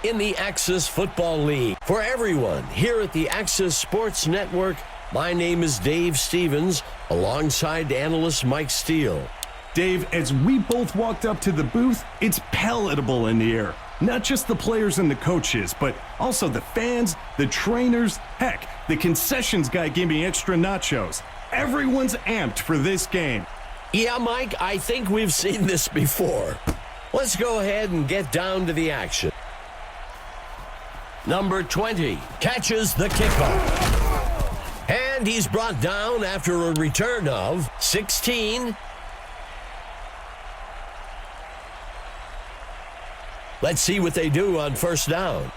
in the Axis Football League. For everyone here at the Axis Sports Network, my name is Dave Stevens, alongside analyst Mike Steele. Dave, as we both walked up to the booth, it's palatable in here. Not just the players and the coaches, but also the fans, the trainers, heck, the concessions guy gave me extra nachos. Everyone's amped for this game. Yeah, Mike, I think we've seen this before. Let's go ahead and get down to the action. Number 20 catches the kickoff. And he's brought down after a return of 16. Let's see what they do on first down.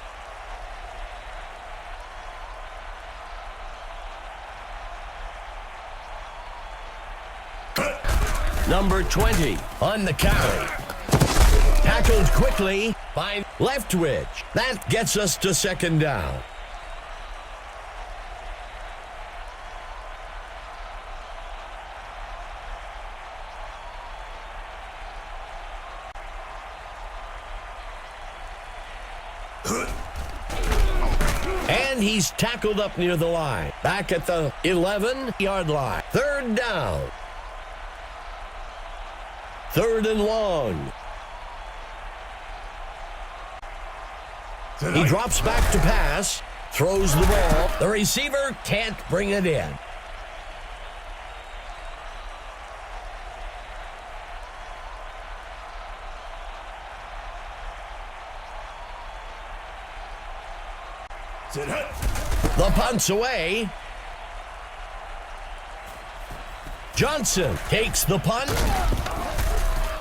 Number 20 on the carry. Tackled quickly by Leftwich. That gets us to second down. And he's tackled up near the line. Back at the 11-yard line. Third down. Third and long. He drops back to pass, throws the ball. The receiver can't bring it in. The punt's away. Johnson takes the punt.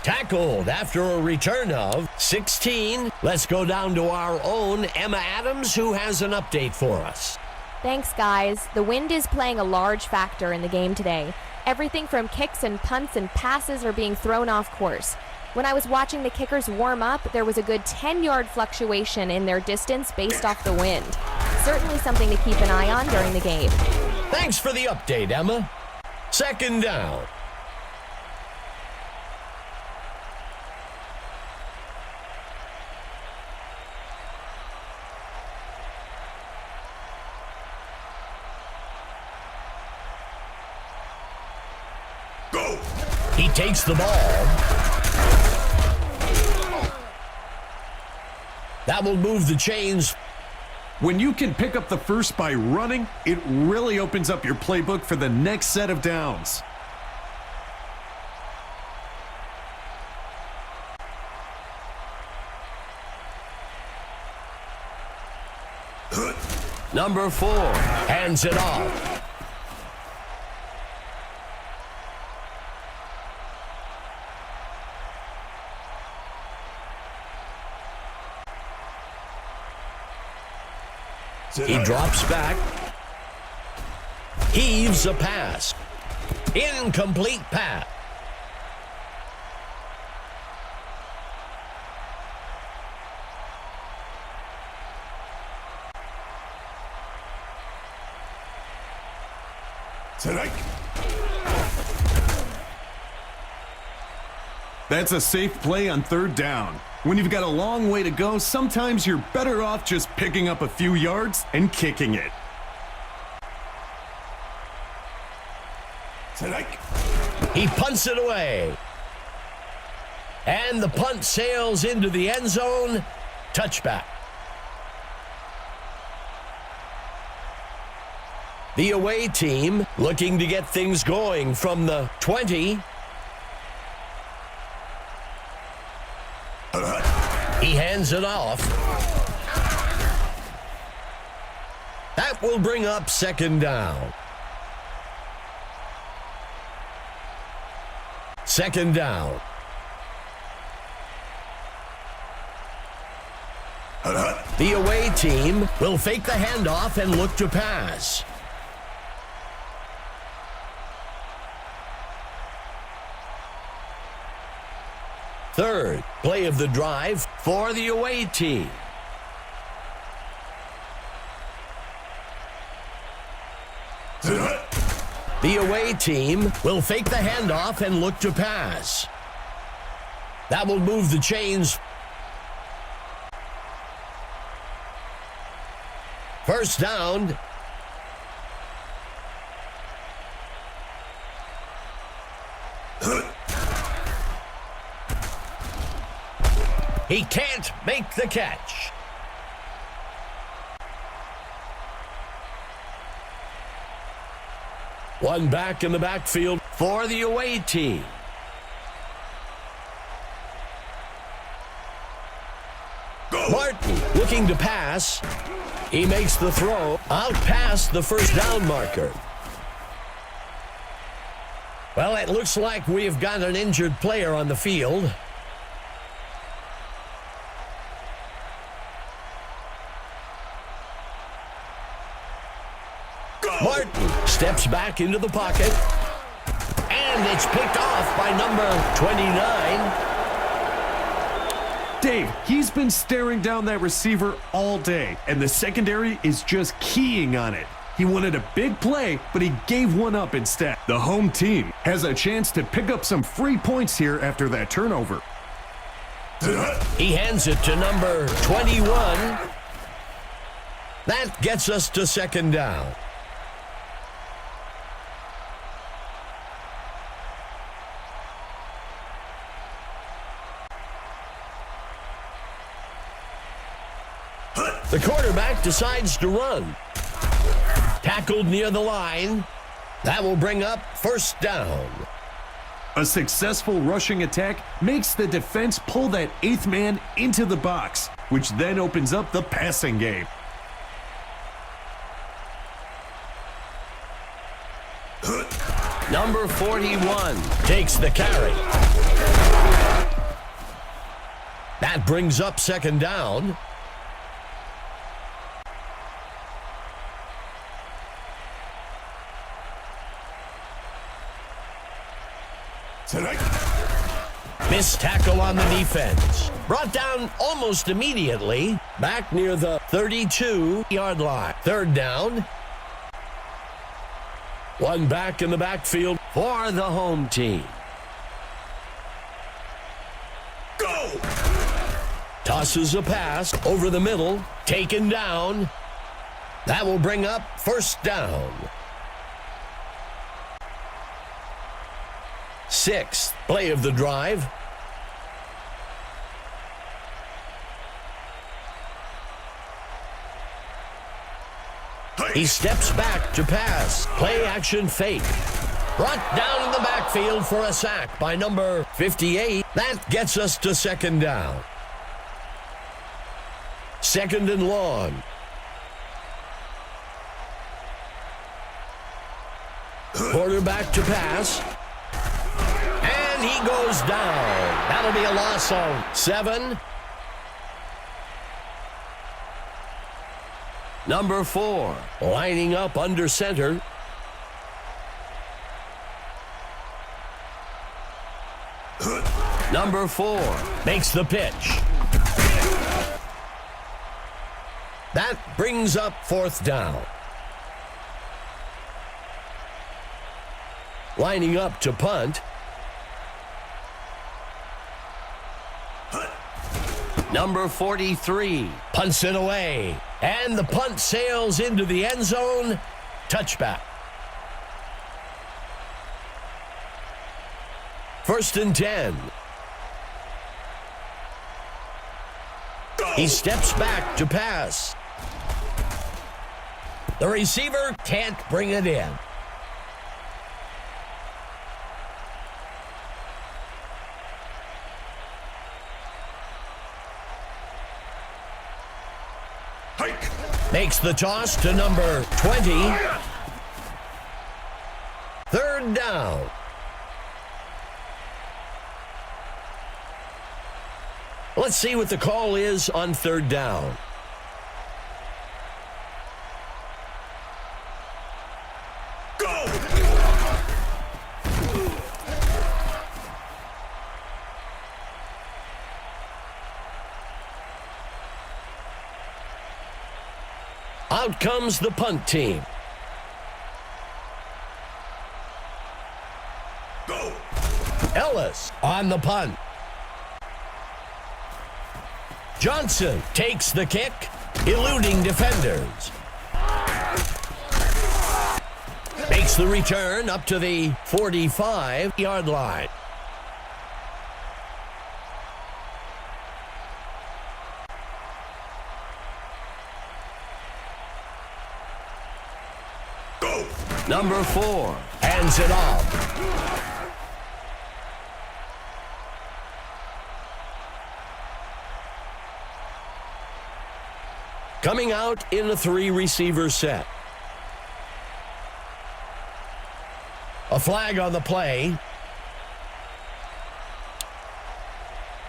Tackled after a return of 16. Let's go down to our own Emma Adams, who has an update for us. Thanks, guys. The wind is playing a large factor in the game today. Everything from kicks and punts and passes are being thrown off course. When I was watching the kickers warm up, there was a good 10-yard fluctuation in their distance based off the wind. Certainly something to keep an eye on during the game. Thanks for the update, Emma. Second down. He takes the ball. That will move the chains. When you can pick up the first by running, it really opens up your playbook for the next set of downs. Number 4 hands it off. He drops back. Heaves a pass. Incomplete pass. That's a safe play on third down. When you've got a long way to go, sometimes you're better off just picking up a few yards and kicking it. He punts it away. And the punt sails into the end zone. Touchback. The away team looking to get things going from the 20. He hands it off. That will bring up second down. Second down. The away team will fake the handoff and look to pass. Third play of the drive for the away team. The away team will fake the handoff and look to pass. That will move the chains. First down. He can't make the catch. One back in the backfield for the away team. Martin looking to pass. He makes the throw out past the first down marker. Well, it looks like we've got an injured player on the field. Martin steps back into the pocket. And it's picked off by number 29. Dave, he's been staring down that receiver all day, and the secondary is just keying on it. He wanted a big play, but he gave one up instead. The home team has a chance to pick up some free points here after that turnover. He hands it to number 21. That gets us to second down. The quarterback decides to run. Tackled near the line. That will bring up first down. A successful rushing attack makes the defense pull that eighth man into the box, which then opens up the passing game. Number 41 takes the carry. That brings up second down. Missed tackle on the defense. Brought down almost immediately. Back near the 32-yard line. Third down. One back in the backfield for the home team. Go! Tosses a pass over the middle. Taken down. That will bring up first down. Sixth play of the drive. He steps back to pass. Play action fake. Brought down in the backfield for a sack by number 58. That gets us to second down. Second and long. Quarterback to pass. And he goes down. That'll be a loss of 7. Number 4, lining up under center. Number 4 makes the pitch. That brings up fourth down. Lining up to punt. Number 43 punts it away. And the punt sails into the end zone. Touchback. First and 10. He steps back to pass. The receiver can't bring it in. Makes the toss to number 20. Third down. Let's see what the call is on third down. Go! Out comes the punt team. Go! Ellis on the punt. Johnson takes the kick, eluding defenders. makes the return up to the 45-yard line. Go. Number 4 hands it off. Coming out in a 3-receiver set. A flag on the play.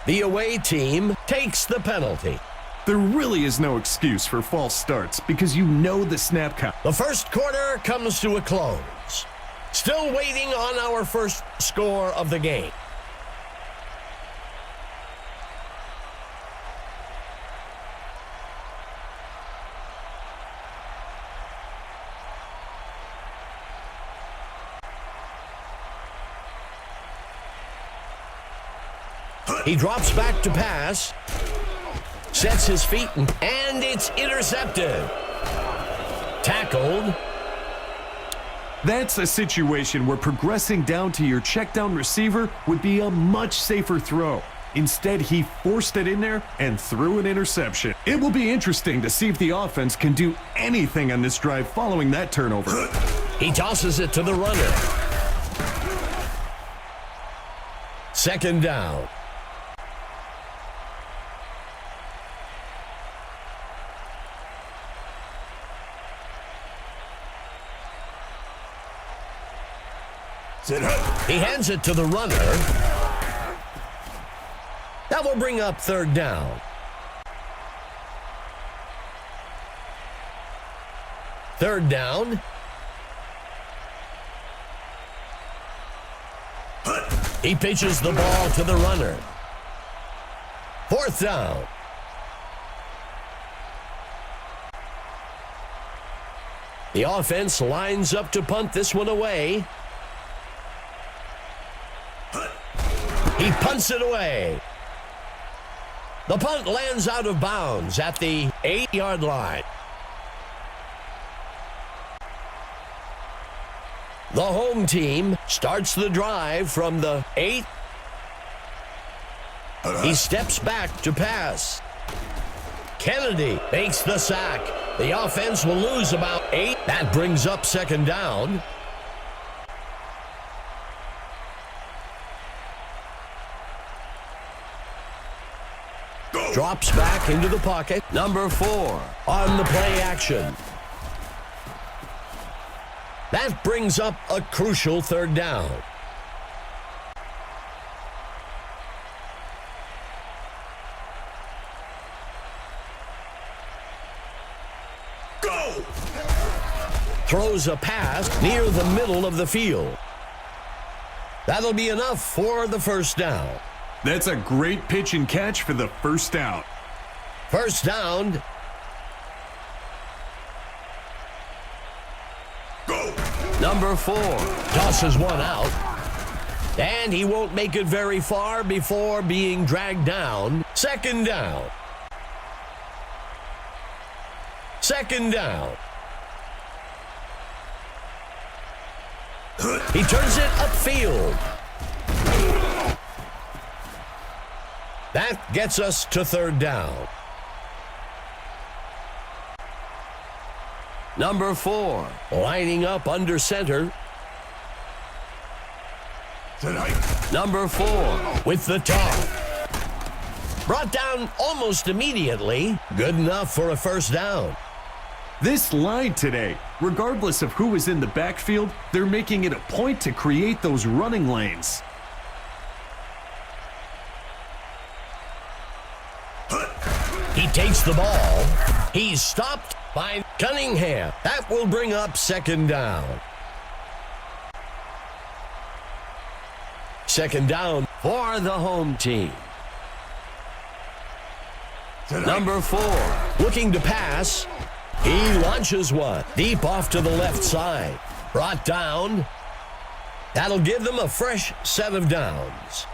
The away team takes the penalty. There really is no excuse for false starts because you know the snap count. The first quarter comes to a close. Still waiting on our first score of the game. He drops back to pass, sets his feet, and it's intercepted. Tackled. That's a situation where progressing down to your check down receiver would be a much safer throw. Instead, he forced it in there and threw an interception. It will be interesting to see if the offense can do anything on this drive following that turnover. He tosses it to the runner. Second down. He hands it to the runner. That will bring up third down. Third down. He pitches the ball to the runner. Fourth down. The offense lines up to punt this one away. He punts it away. The punt lands out of bounds at the 8-yard line. The home team starts the drive from the 8. He steps back to pass. Kennedy makes the sack. The offense will lose about 8. That brings up second down. Drops back into the pocket. Number 4 on the play action. That brings up a crucial third down. Go! Throws a pass near the middle of the field. That'll be enough for the first down. That's a great pitch and catch for the first down. First down. Go! Number 4 tosses one out. And he won't make it very far before being dragged down. Second down. Second down. He turns it upfield. That gets us to third down. Number 4 lining up under center. Number 4 with the toss. Brought down almost immediately. Good enough for a first down. This line today, regardless of who is in the backfield, they're making it a point to create those running lanes. He takes the ball. He's stopped by Cunningham. That will bring up second down. Second down for the home team. Number 4 looking to pass. He launches one deep off to the left side. Brought down. That'll give them a fresh set of downs.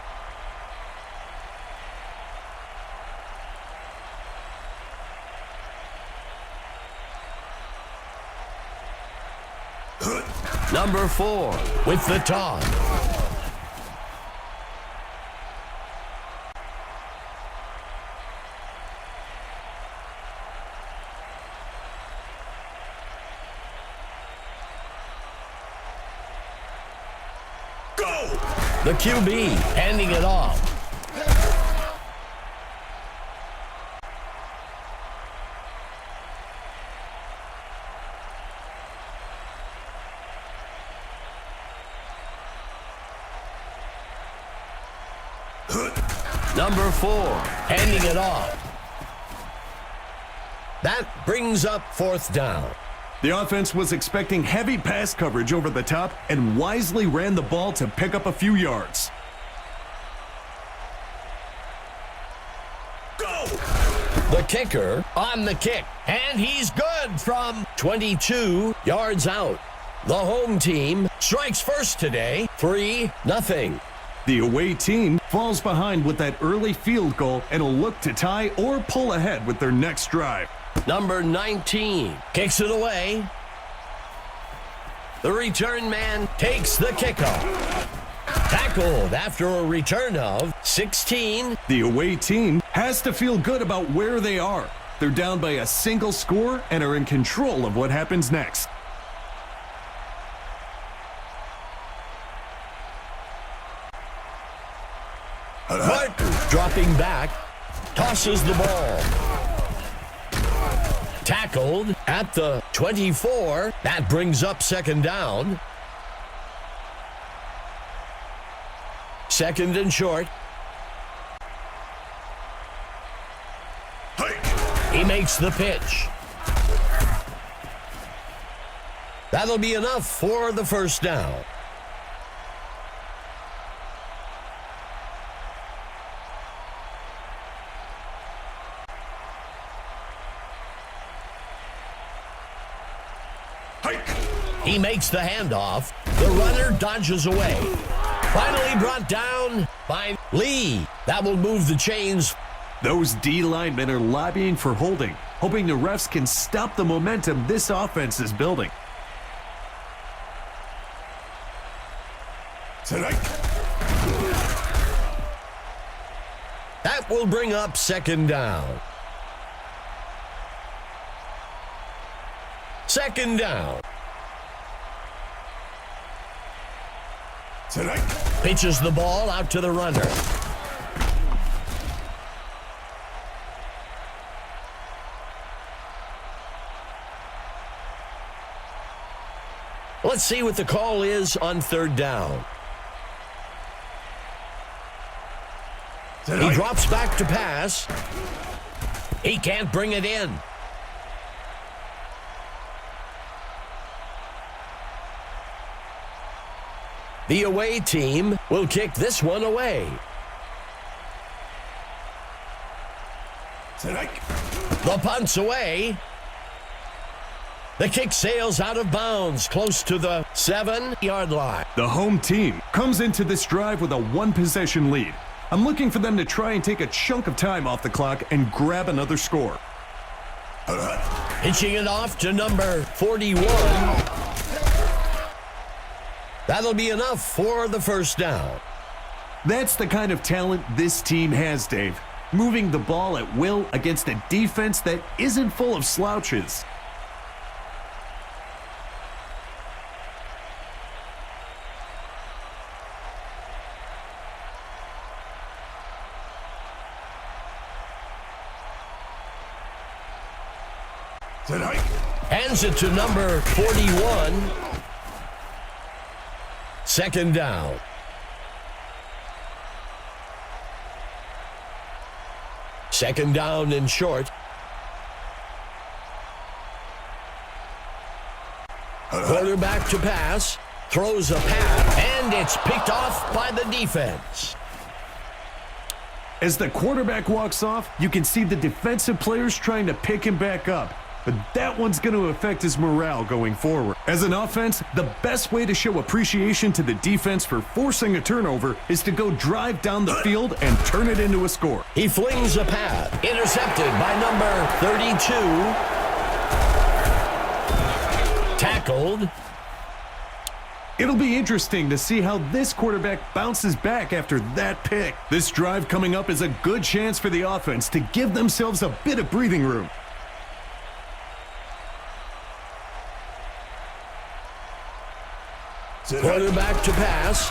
Number 4 with the toss. Go! The QB handing it off. Number 4 handing it off. That brings up 4th down. The offense was expecting heavy pass coverage over the top and wisely ran the ball to pick up a few yards. Go! The kicker on the kick, and he's good from 22 yards out. The home team strikes first today, 3-0. The away team falls behind with that early field goal and will look to tie or pull ahead with their next drive. Number 19 kicks it away. The return man takes the kickoff. Tackled after a return of 16. The away team has to feel good about where they are. They're down by a single score and are in control of what happens next. Martin dropping back, tosses the ball. Tackled at the 24. That brings up 2nd down. 2nd and short. Hike! He makes the pitch. That'll be enough for the 1st down. He makes the handoff. The runner dodges away. Finally brought down by Lee. That will move the chains. Those D linemen are lobbying for holding, hoping the refs can stop the momentum this offense is building. Tonight. That will bring up 2nd down. 2nd down. Tonight. Pitches the ball out to the runner. Let's see what the call is on 3rd down. Tonight. He drops back to pass. He can't bring it in. The away team will kick this one away. Tonight. The punt's away. The kick sails out of bounds close to the 7-yard line. The home team comes into this drive with a 1-possession lead. I'm looking for them to try and take a chunk of time off the clock and grab another score. Pitching it off to number 41. That'll be enough for the 1st down. That's the kind of talent this team has, Dave. Moving the ball at will against a defense that isn't full of slouches. Tonight. Hands it to number 41. 2nd down. Second down and short. Quarterback to pass. Throws a pass, and it's picked off by the defense. As the quarterback walks off, you can see the defensive players trying to pick him back up. But that one's going to affect his morale going forward. As an offense, the best way to show appreciation to the defense for forcing a turnover is to go drive down the field and turn it into a score. He flings a pass. Intercepted by number 32. Tackled It'll be interesting to see how this quarterback bounces back after that pick. This drive coming up is a good chance for the offense to give themselves a bit of breathing room. Quarterback to pass.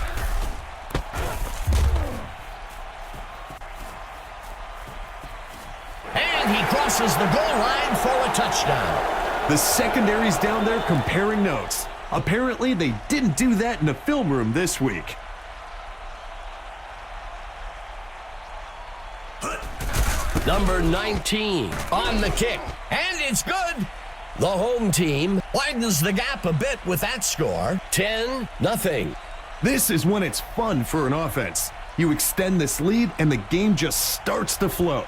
And he crosses the goal line for a touchdown. The secondary's down there comparing notes. Apparently, they didn't do that in the film room this week. Number 19 on the kick. And it's good. The home team widens the gap a bit with that score. 10-0. This is when it's fun for an offense. You extend this lead and the game just starts to flow.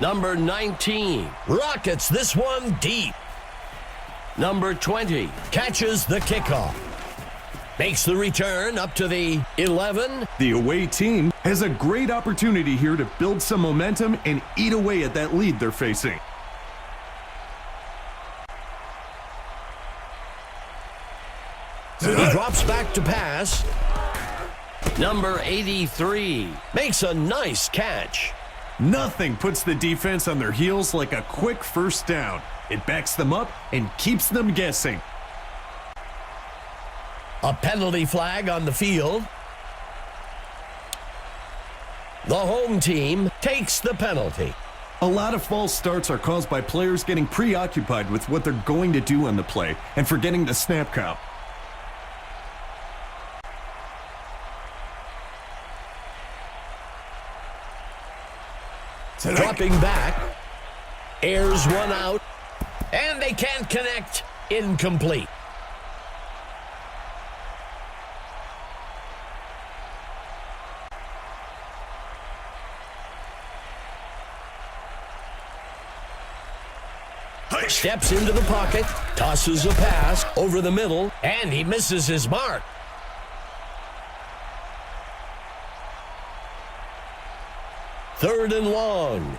Number 19 rockets this one deep. Number 20 catches the kickoff. Makes the return up to the 11. The away team has a great opportunity here to build some momentum and eat away at that lead they're facing. He drops back to pass. Number 83 makes a nice catch. Nothing puts the defense on their heels like a quick first down. It backs them up and keeps them guessing. A penalty flag on the field. The home team takes the penalty. A lot of false starts are caused by players getting preoccupied with what they're going to do on the play and forgetting the snap count. Dropping back, airs one out, and they can't connect. Incomplete. Steps into the pocket, tosses a pass over the middle, and he misses his mark. Third and long.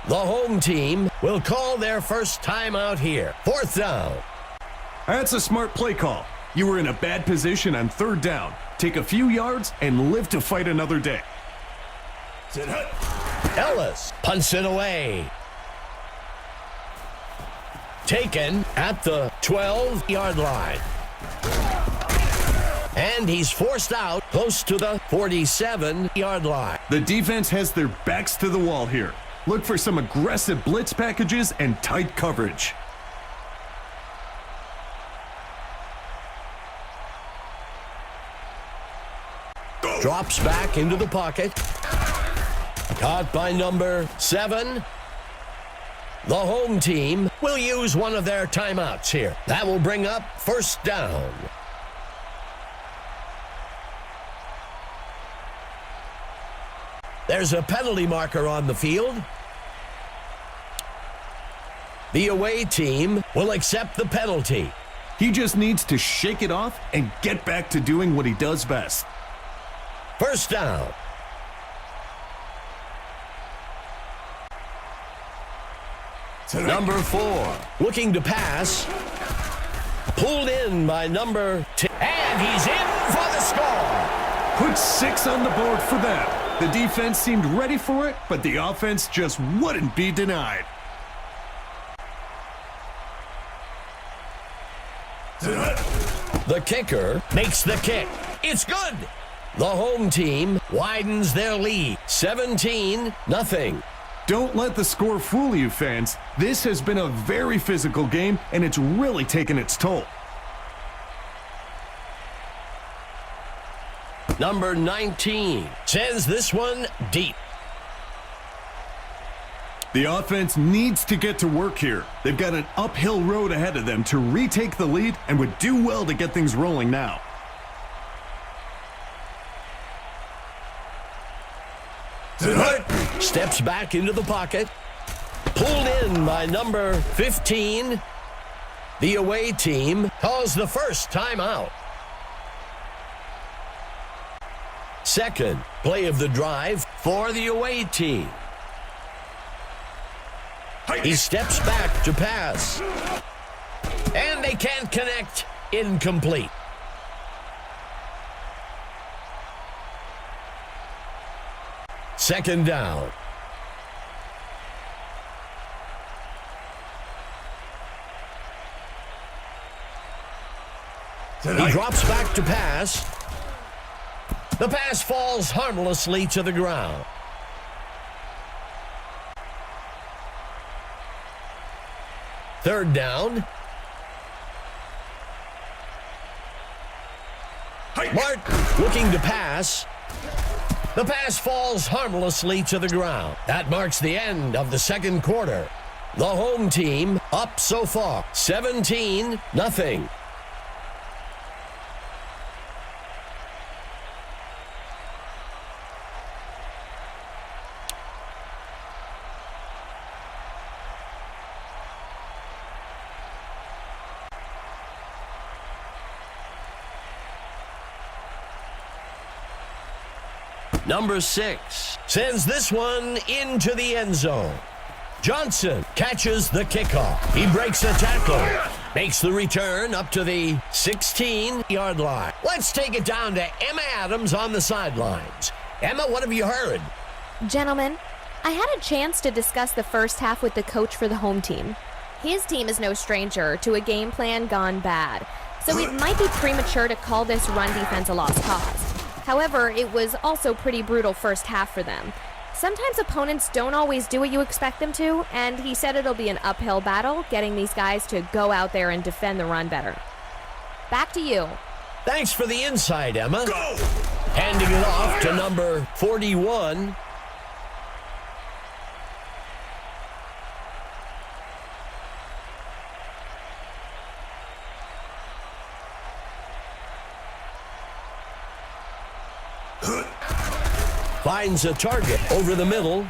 The home team will call their first timeout here. Fourth down. That's a smart play call. You were in a bad position on third down. Take a few yards and live to fight another day. Ellis punts it away. Taken at the 12-yard line. And he's forced out close to the 47-yard line. The defense has their backs to the wall here. Look for some aggressive blitz packages and tight coverage. Drops back into the pocket. Caught by number 7. The home team will use one of their timeouts here. That will bring up first down. There's a penalty marker on the field. The away team will accept the penalty. He just needs to shake it off and get back to doing what he does best. First down. Number 4, looking to pass. Pulled in by number 10. And he's in for the score. Put 6 on the board for them. The defense seemed ready for it, but the offense just wouldn't be denied. The kicker makes the kick. It's good. The home team widens their lead. 17-0. Don't let the score fool you, fans. This has been a very physical game, and it's really taken its toll. Number 19 sends this one deep. The offense needs to get to work here. They've got an uphill road ahead of them to retake the lead and would do well to get things rolling now. Steps back into the pocket. Pulled in by number 15. The away team calls the first timeout. Second play of the drive for the away team. He steps back to pass. And they can't connect. Incomplete. Second down. He drops back to pass. The pass falls harmlessly to the ground. Third down. Martin looking to pass. The pass falls harmlessly to the ground. That marks the end of the second quarter. The home team up so far, 17-0. Number 6 sends this one into the end zone. Johnson catches the kickoff. He breaks a tackle. Makes the return up to the 16-yard line. Let's take it down to Emma Adams on the sidelines. Emma, what have you heard? Gentlemen, I had a chance to discuss the first half with the coach for the home team. His team is no stranger to a game plan gone bad, so it might be premature to call this run defense a lost cause. However, it was also pretty brutal first half for them. Sometimes opponents don't always do what you expect them to, and he said it'll be an uphill battle getting these guys to go out there and defend the run better. Back to you. Thanks for the insight, Emma. Go! Handing it off to number 41. Finds a target over the middle.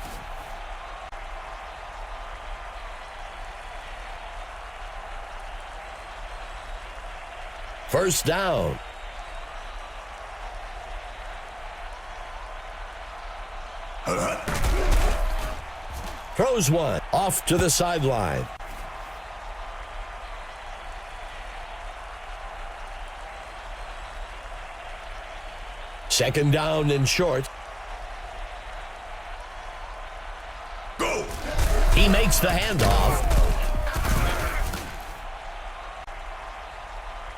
First down. Throws one off to the sideline. Second down and short. Go! He makes the handoff.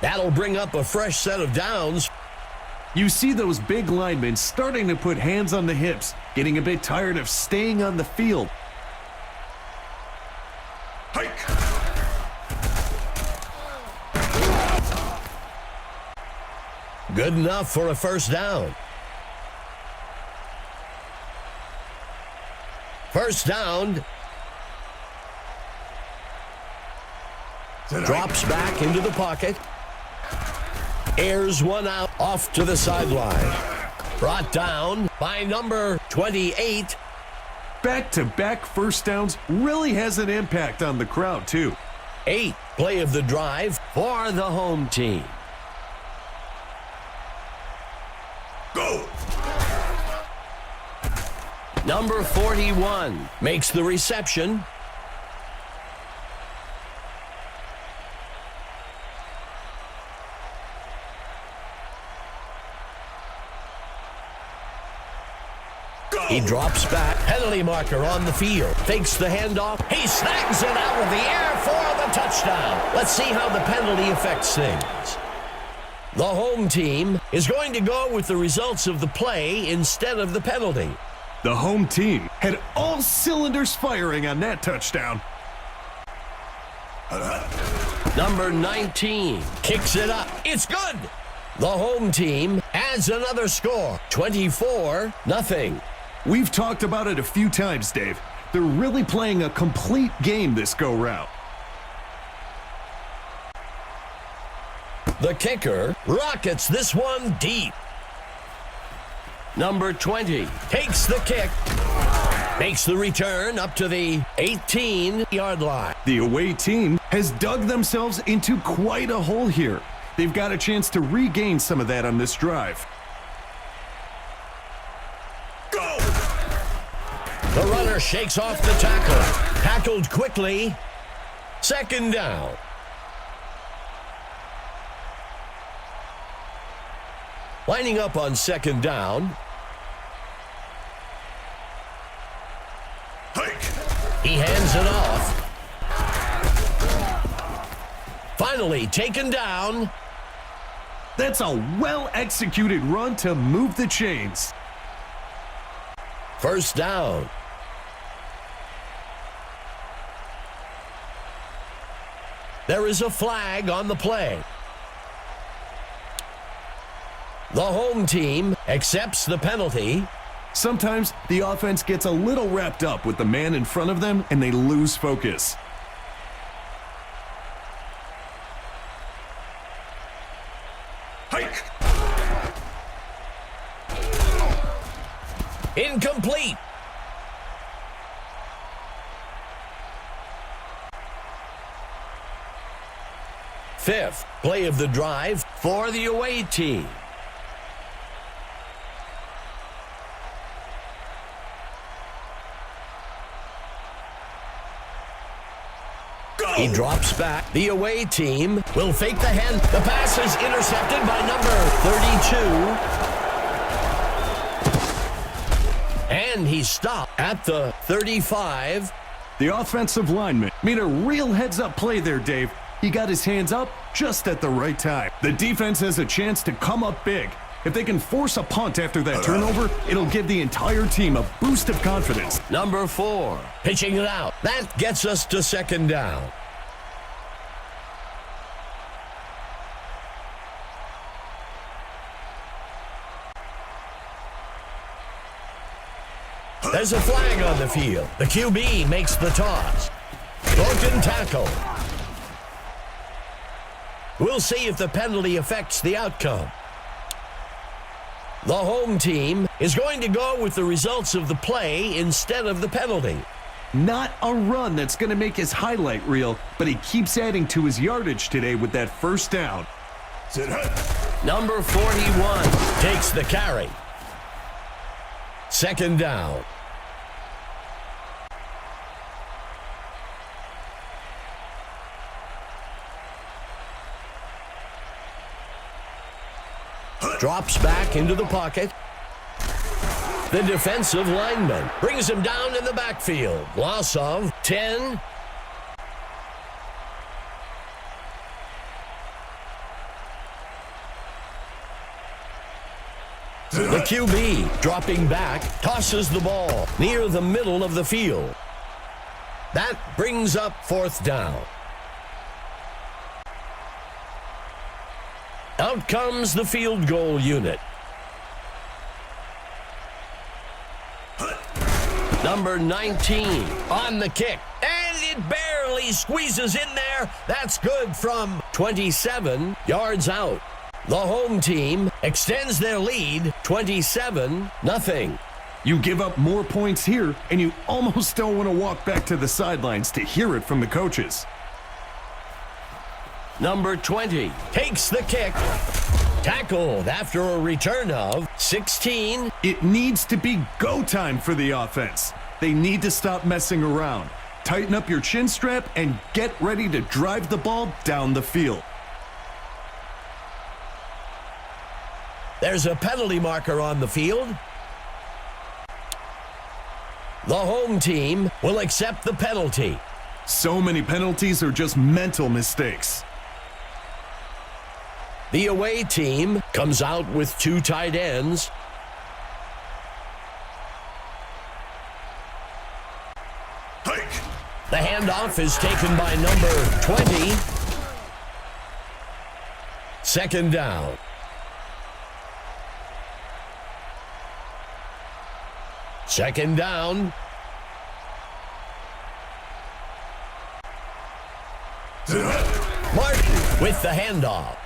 That'll bring up a fresh set of downs. You see those big linemen starting to put hands on the hips, getting a bit tired of staying on the field. Hike! Good enough for a first down. First down. Drops back into the pocket. Airs one out off to the sideline. Brought down by number 28. Back-to-back first downs really has an impact on the crowd, too. 8 play of the drive for the home team. Go! Number 41 makes the reception. He drops back. Penalty marker on the field. Fakes the handoff. He snags it out of the air for the touchdown. Let's see how the penalty affects things. The home team is going to go with the results of the play instead of the penalty. The home team had all cylinders firing on that touchdown. Number 19 kicks it up. It's good. The home team adds another score. 24-0. We've talked about it a few times, Dave. They're really playing a complete game this go-round. The kicker rockets this one deep. Number 20 takes the kick. Makes the return up to the 18-yard line. The away team has dug themselves into quite a hole here. They've got a chance to regain some of that on this drive. The runner shakes off the tackle. Tackled quickly. Second down. Lining up on second down. Hike. He hands it off. Finally taken down. That's a well-executed run to move the chains. First down. There is a flag on the play. The home team accepts the penalty. Sometimes the offense gets a little wrapped up with the man in front of them and they lose focus. Hike. Incomplete. Fifth play of the drive for the away team. He drops back. The away team will fake the hand. The pass is intercepted by number 32. And he's stopped at the 35. The offensive lineman made a real heads-up play there, Dave. He got his hands up just at the right time. The defense has a chance to come up big. If they can force a punt after that turnover, it'll give the entire team a boost of confidence. Number 4, pitching it out. That gets us to second down. There's a flag on the field. The QB makes the toss. Broken tackle. We'll see if the penalty affects the outcome. The home team is going to go with the results of the play instead of the penalty. Not a run that's going to make his highlight reel, but he keeps adding to his yardage today with that first down. Sit high. Number 41 takes the carry. Second down. Drops back into the pocket. The defensive lineman brings him down in the backfield. Loss of 10. The QB dropping back, tosses the ball near the middle of the field. That brings up fourth down. Out comes the field goal unit. Number 19 on the kick. And it barely squeezes in there. That's good from 27 yards out. The home team extends their lead 27-0. You give up more points here, and you almost don't want to walk back to the sidelines to hear it from the coaches. Number 20 takes the kick. Tackled after a return of 16. It needs to be go time for the offense. They need to stop messing around. Tighten up your chin strap and get ready to drive the ball down the field. There's a penalty marker on the field. The home team will accept the penalty. So many penalties are just mental mistakes. The away team comes out with 2 tight ends. Hike. The handoff is taken by number 20. Second down. Second down. Sit high. Martin with the handoff.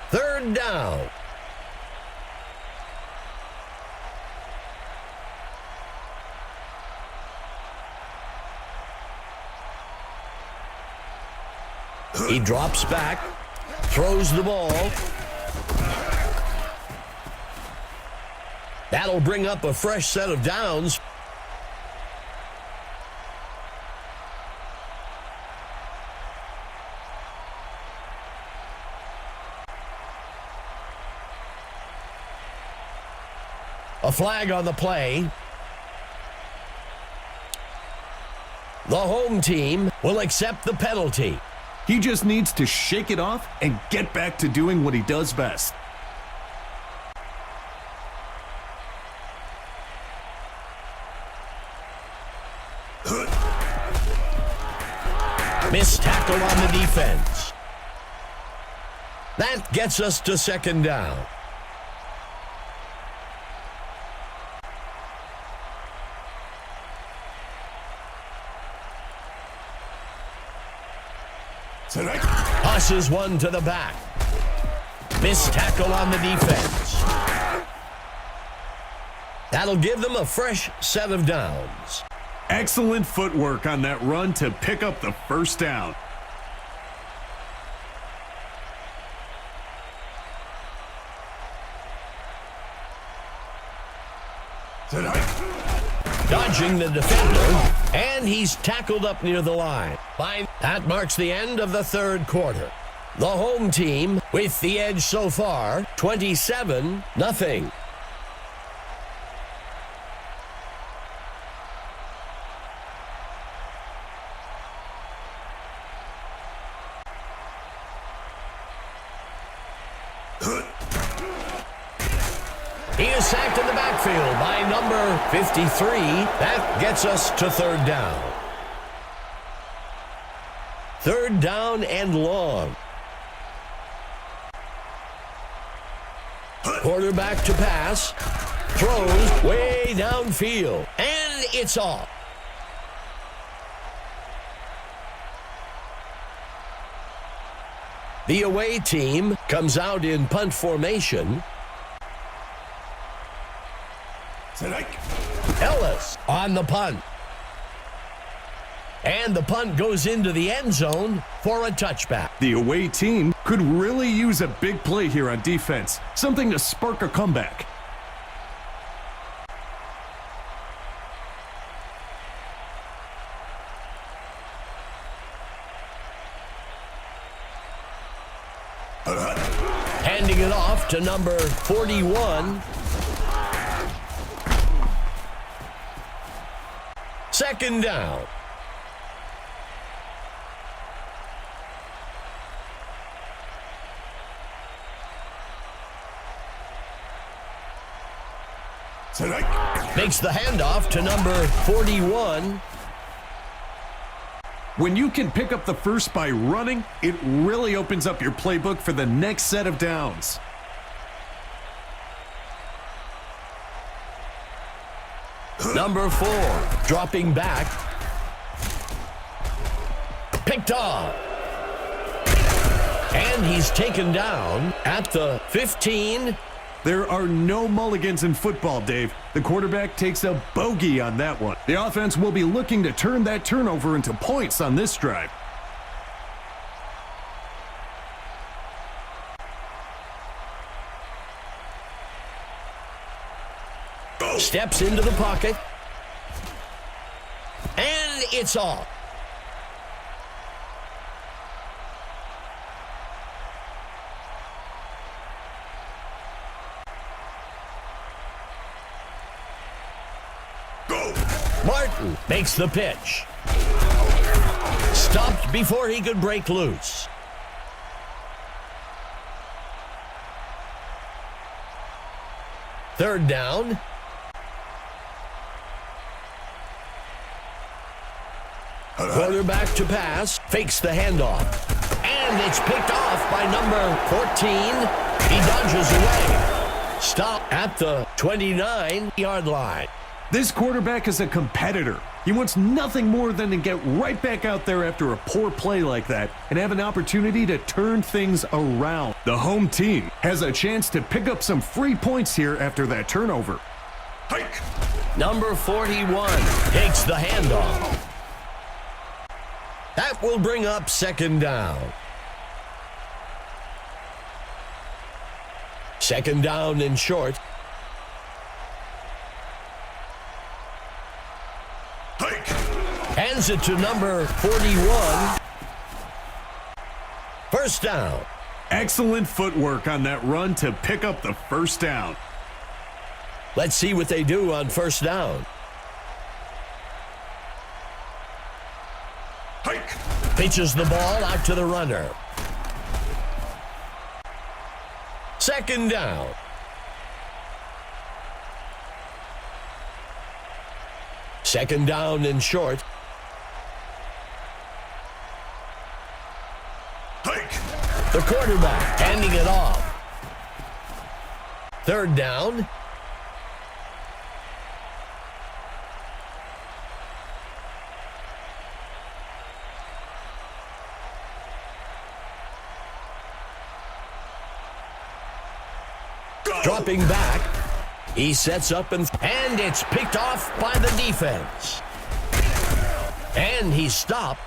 Third down. He drops back, throws the ball. That'll bring up a fresh set of downs. A flag on the play. The home team will accept the penalty. He just needs to shake it off and get back to doing what he does best. Missed tackle on the defense. That gets us to second down. Passes one to the back. Missed tackle on the defense. That'll give them a fresh set of downs. Excellent footwork on that run to pick up the first down. Dodging the defender, and he's tackled up near the line. That marks the end of the third quarter. The home team with the edge so far, 27-0. He is sacked in the backfield by number 53. That gets us to third down. Third down and long. Quarterback to pass. Throws way downfield. And it's off. The away team comes out in punt formation. Ellis on the punt. And the punt goes into the end zone for a touchback. The away team could really use a big play here on defense. Something to spark a comeback. Handing it off to number 41. Second down. Makes the handoff to number 41. When you can pick up the first by running, it really opens up your playbook for the next set of downs. Number 4, dropping back. Picked off. And he's taken down at the 15. There are no mulligans in football, Dave. The quarterback takes a bogey on that one. The offense will be looking to turn that turnover into points on this drive. Steps into the pocket. And it's off. Martin makes the pitch. Stopped before he could break loose. Third down. Quarterback to pass. Fakes the handoff. And it's picked off by number 14. He dodges away. Stop at the 29-yard line. This quarterback is a competitor. He wants nothing more than to get right back out there after a poor play like that and have an opportunity to turn things around. The home team has a chance to pick up some free points here after that turnover. Hike. Number 41 takes the handoff. That will bring up second down. Second down and short. Hike. Hands it to number 41. First down. Excellent footwork on that run to pick up the first down. Let's see what they do on first down. Hike. Pitches the ball out to the runner. Second down. Second down and short. Hike. The quarterback handing it off. Third down. Dropping back. He sets up and it's picked off by the defense. And he's stopped.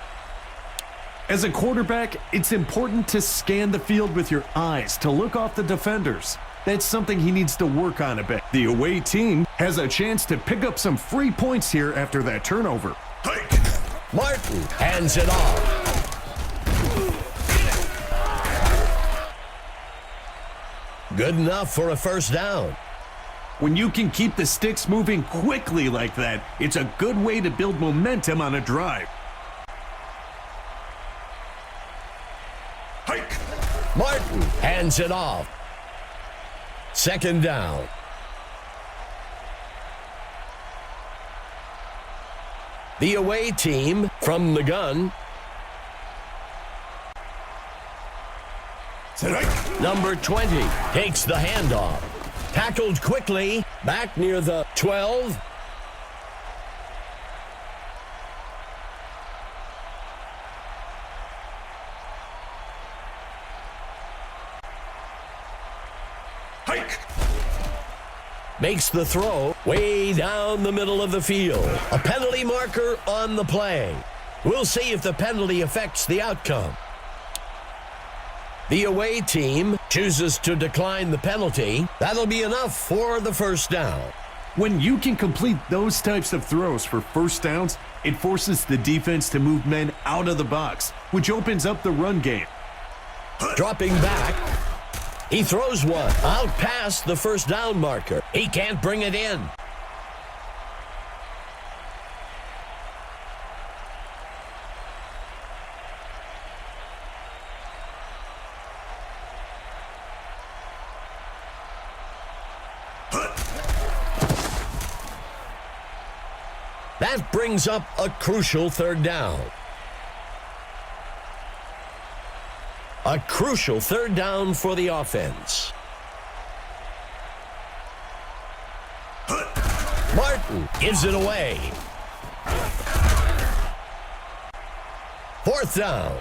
As a quarterback, it's important to scan the field with your eyes to look off the defenders. That's something he needs to work on a bit. The away team has a chance to pick up some free points here after that turnover. Hike. Martin hands it off. Good enough for a first down. When you can keep the sticks moving quickly like that, it's a good way to build momentum on a drive. Hike. Martin hands it off. Second down. The away team from the gun. Hike. Number 20 takes the handoff. Tackled quickly, back near the 12. Hike. Makes the throw way down the middle of the field. A penalty marker on the play. We'll see if the penalty affects the outcome. The away team chooses to decline the penalty. That'll be enough for the first down. When you can complete those types of throws for first downs, it forces the defense to move men out of the box, which opens up the run game. Dropping back. He throws one out past the first down marker. He can't bring it in. That brings up a crucial third down. A crucial third down for the offense. Martin gives it away. Fourth down.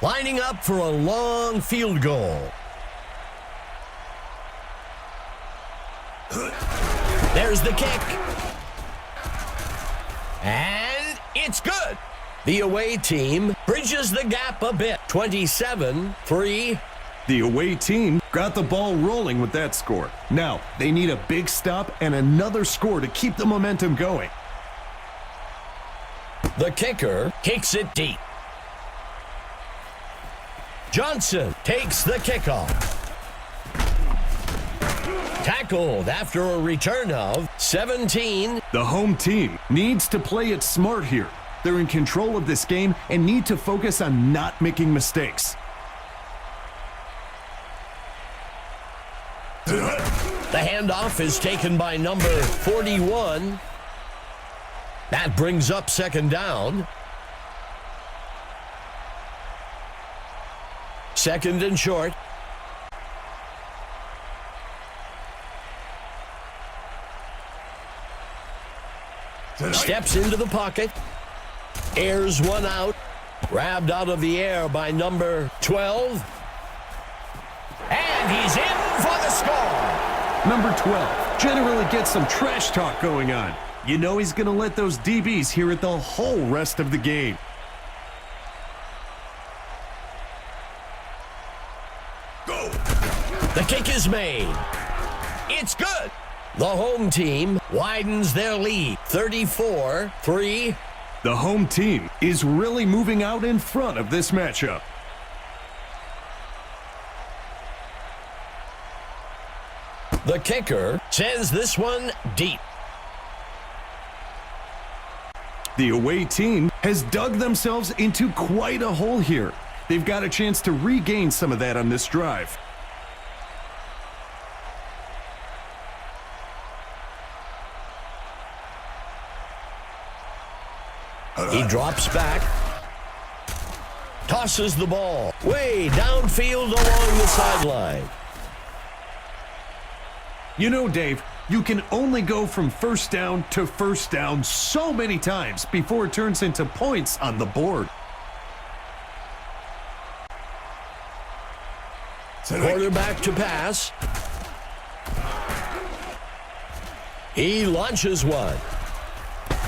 Lining up for a long field goal. There's the kick. And it's good. The away team bridges the gap a bit. 27-3. The away team got the ball rolling with that score. Now, they need a big stop and another score to keep the momentum going. The kicker kicks it deep. Johnson takes the kickoff. Tackled after a return of 17. The home team needs to play it smart here. They're in control of this game and need to focus on not making mistakes. The handoff is taken by number 41. That brings up second down. Second and short. Steps into the pocket. Airs one out. Grabbed out of the air by number 12. And he's in for the score. Number 12 generally gets some trash talk going on. You know he's going to let those DBs hear it the whole rest of the game. Go. The kick is made. It's good. The home team widens their lead. 34-3. The home team is really moving out in front of this matchup. The kicker sends this one deep. The away team has dug themselves into quite a hole here. They've got a chance to regain some of that on this drive. He drops back. Tosses the ball way downfield along the sideline. You know, Dave, you can only go from first down to first down so many times before it turns into points on the board. Quarterback to pass. He launches one.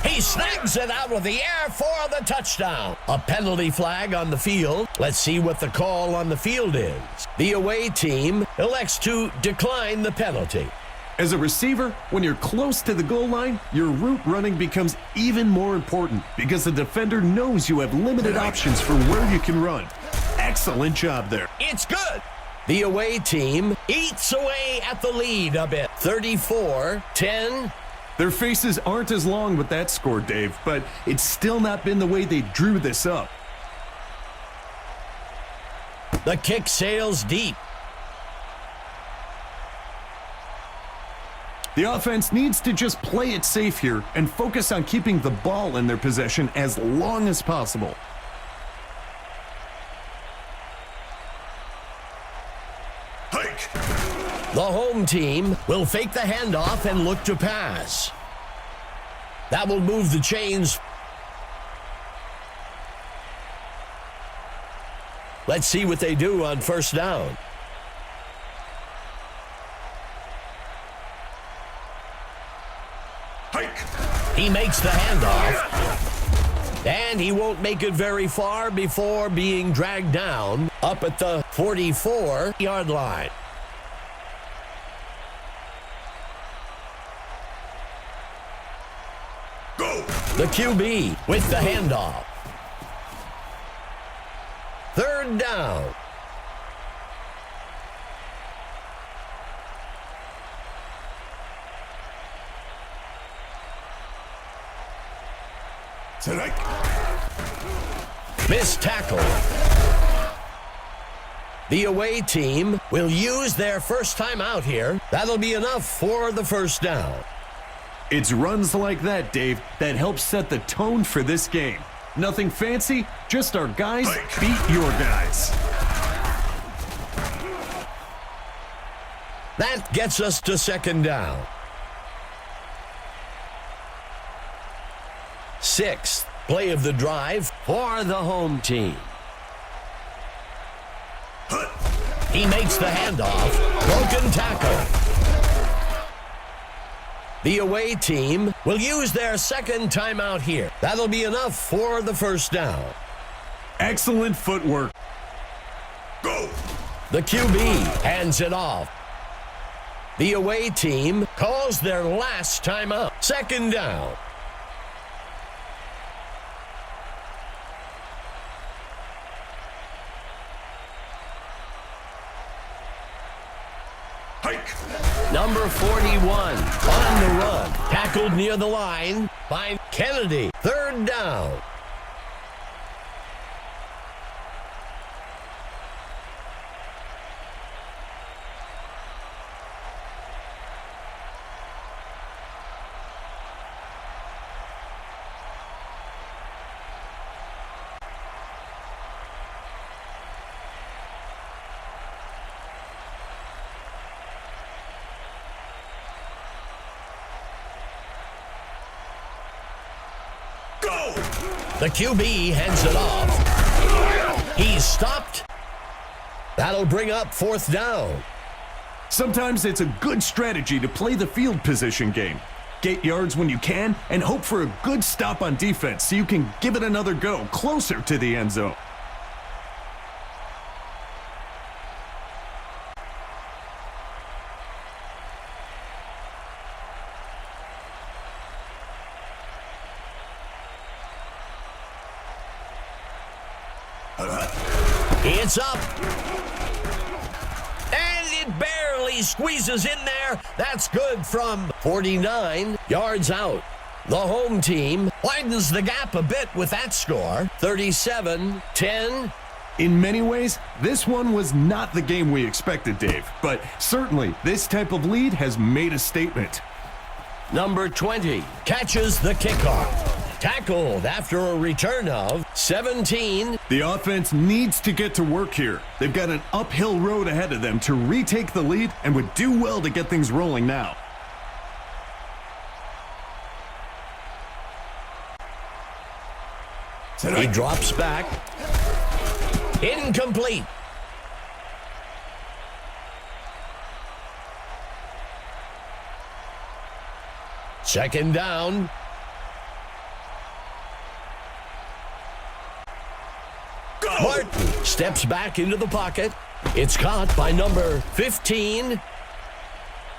He snags it out of the air for the touchdown. A penalty flag on the field. Let's see what the call on the field is. The away team elects to decline the penalty. As a receiver, when you're close to the goal line, your route running becomes even more important because the defender knows you have limited options for where you can run. Excellent job there. It's good. The away team eats away at the lead a bit. 34-10. Their faces aren't as long with that score, Dave, but it's still not been the way they drew this up. The kick sails deep. The offense needs to just play it safe here and focus on keeping the ball in their possession as long as possible. Hike. The home team will fake the handoff and look to pass. That will move the chains. Let's see what they do on first down. Hike. He makes the handoff. And he won't make it very far before being dragged down up at the 44-yard line. Go. The QB with the handoff. Third down. Tonight. Missed tackle. The away team will use their first time out here. That'll be enough for the first down. It's runs like that, Dave, that helps set the tone for this game. Nothing fancy, just our guys beat your guys. That gets us to second down. Sixth play of the drive for the home team. He makes the handoff. Broken tackle. The away team will use their second timeout here. That'll be enough for the first down. Excellent footwork. Go. The QB hands it off. The away team calls their last timeout. Second down. Hike. Number 41 on the run. Tackled near the line by Kennedy. Third down. Go. The QB hands it off. He's stopped. That'll bring up fourth down. Sometimes it's a good strategy to play the field position game. Get yards when you can and hope for a good stop on defense so you can give it another go closer to the end zone. It's up. And it barely he squeezes in there. That's good from 49 yards out. The home team widens the gap a bit with that score, 37-10. In many ways, this one was not the game we expected, Dave. But certainly, this type of lead has made a statement. Number 20 catches the kickoff. Tackled after a return of 17. The offense needs to get to work here. They've got an uphill road ahead of them to retake the lead and would do well to get things rolling now. He drops back. Incomplete. Second down. Martin steps back into the pocket. It's caught by number 15.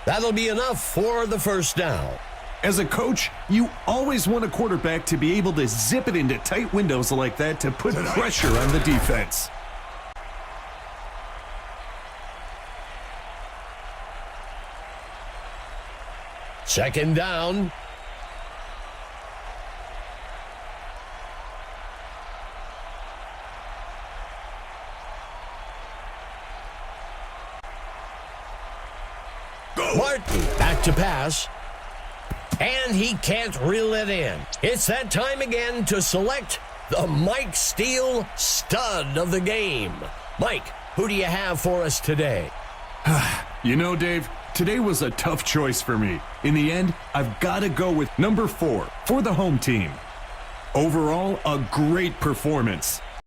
That'll be enough for the first down. As a coach, you always want a quarterback to be able to zip it into tight windows like that to put pressure on the defense. Second down. Martin back to pass. And he can't reel it in. It's that time again to select the Mike Steele stud of the game. Mike, who do you have for us today? You know, Dave, today was a tough choice for me. In the end, I've got to go with number 4 for the home team. Overall, a great performance.